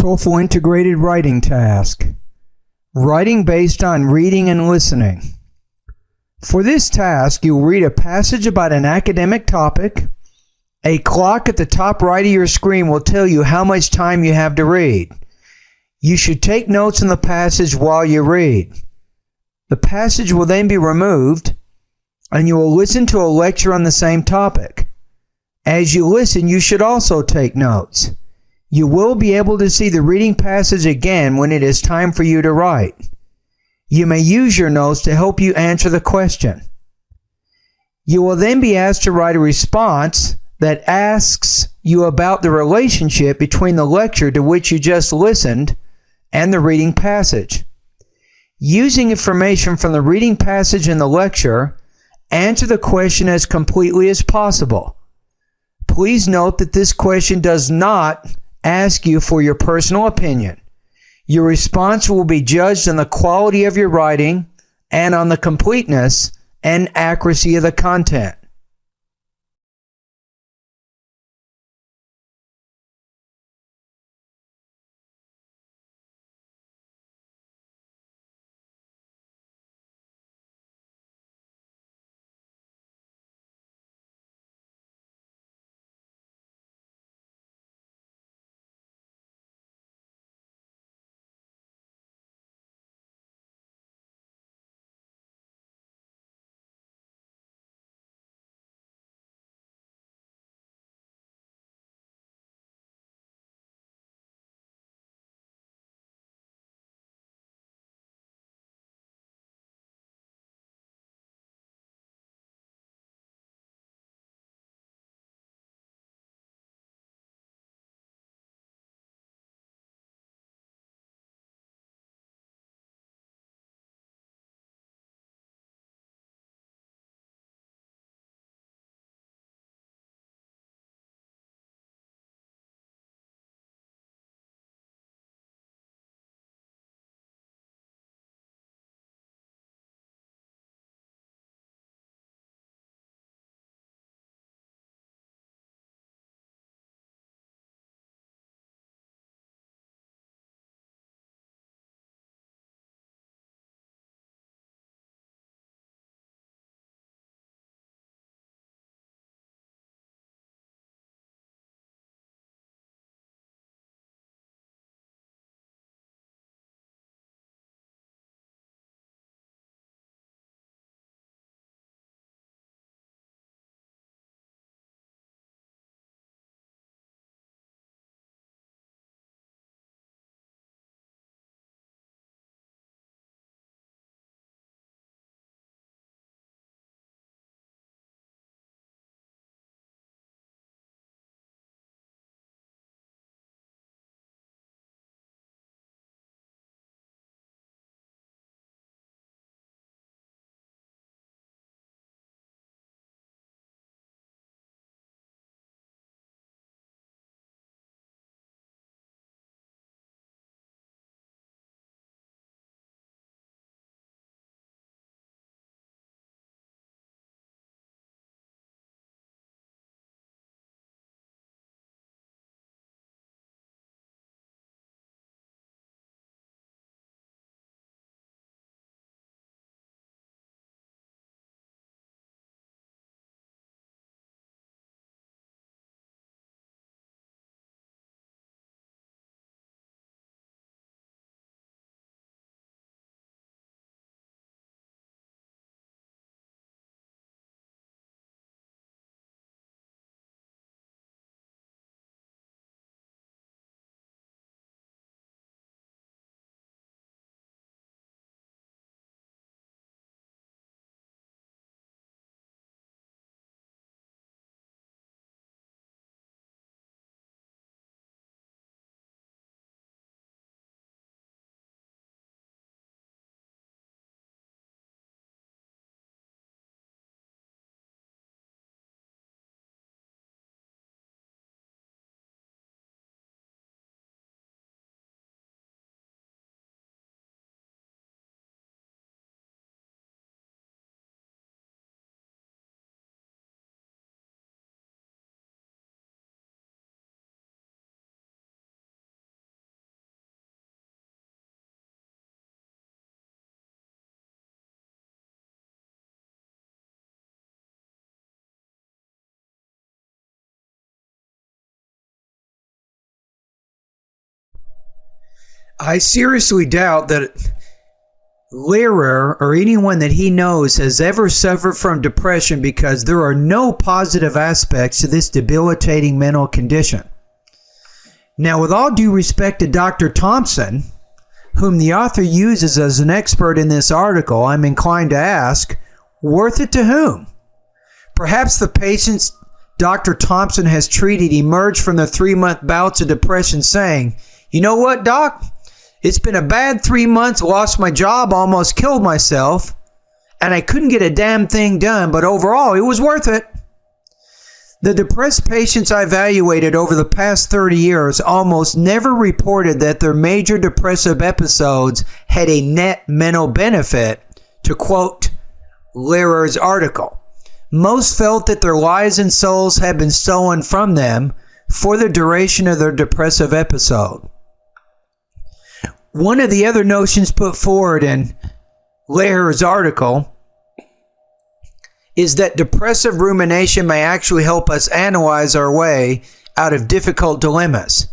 TOEFL Integrated Writing Task. Writing based on reading and listening. For this task, you'll read a passage about an academic topic. A clock at the top right of your screen will tell you how much time you have to read. You should take notes on the passage while you read. The passage will then be removed, and you will listen to a lecture on the same topic. As you listen, you should also take notes. You will be able to see the reading passage again when it is time for you to write. You may use your notes to help you answer the question. You will then be asked to write a response that asks you about the relationship between the lecture to which you just listened and the reading passage. Using information from the reading passage and the lecture, answer the question as completely as possible. Please note that this question does not ask you for your personal opinion. Your response will be judged on the quality of your writing and on the completeness and accuracy of the content. I seriously doubt that Lehrer or anyone that he knows has ever suffered from depression, because there are no positive aspects to this debilitating mental condition. Now, with all due respect to Dr. Thompson, whom the author uses as an expert in this article, I'm inclined to ask, worth it to whom? Perhaps the patients Dr. Thompson has treated emerged from their 3-month bouts of depression saying, "You know what, doc? It's been a bad 3 months, lost my job, almost killed myself, and I couldn't get a damn thing done, but overall, it was worth it." The depressed patients I evaluated over the past 30 years almost never reported that their major depressive episodes had a net mental benefit, to quote Lehrer's article. Most felt that their lives and souls had been stolen from them for the duration of their depressive episode. One of the other notions put forward in Lehrer's article is that depressive rumination may actually help us analyze our way out of difficult dilemmas.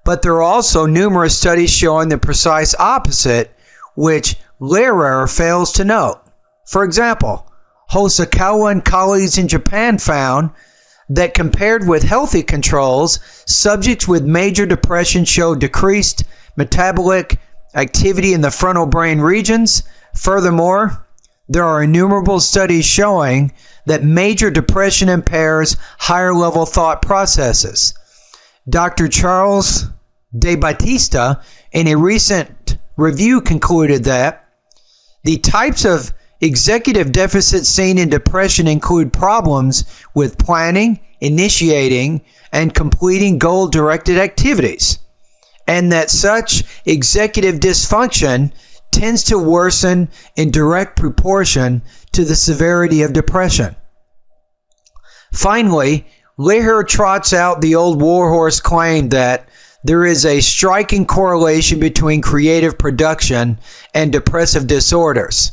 But there are also numerous studies showing the precise opposite, which Lehrer fails to note. For example, Hosokawa and colleagues in Japan found that compared with healthy controls, subjects with major depression showed decreased metabolic activity in the frontal brain regions. Furthermore, there are innumerable studies showing that major depression impairs higher level thought processes. Dr. Charles De Battista, in a recent review, concluded that the types of executive deficits seen in depression include problems with planning, initiating, and completing goal-directed activities, and that such executive dysfunction tends to worsen in direct proportion to the severity of depression. Finally, Lehrer trots out the old warhorse claim that there is a striking correlation between creative production and depressive disorders.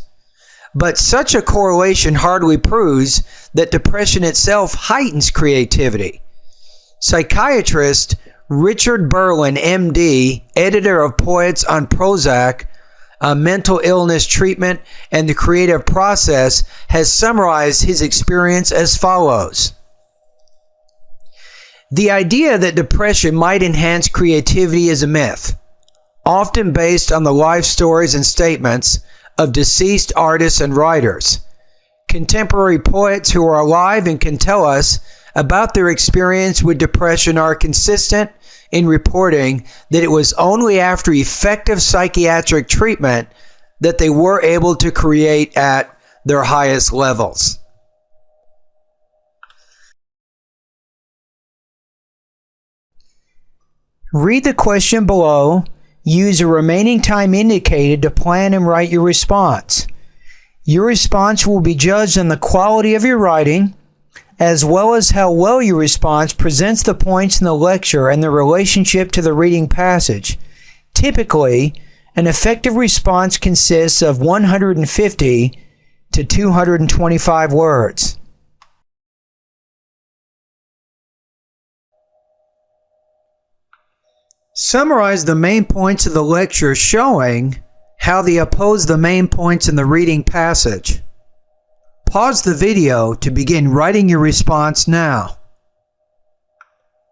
But such a correlation hardly proves that depression itself heightens creativity. Psychiatrist Richard Berlin, MD, editor of Poets on Prozac, Mental Illness Treatment and the Creative Process, has summarized his experience as follows. The idea that depression might enhance creativity is a myth, often based on the life stories and statements of deceased artists and writers. Contemporary poets who are alive and can tell us about their experience with depression are consistent in reporting that it was only after effective psychiatric treatment that they were able to create at their highest levels. Read the question below. Use the remaining time indicated to plan and write your response. Your response will be judged on the quality of your writing, as well as how well your response presents the points in the lecture and the relationship to the reading passage. Typically, an effective response consists of 150 to 225 words. Summarize the main points of the lecture showing how they oppose the main points in the reading passage. Pause the video to begin writing your response now.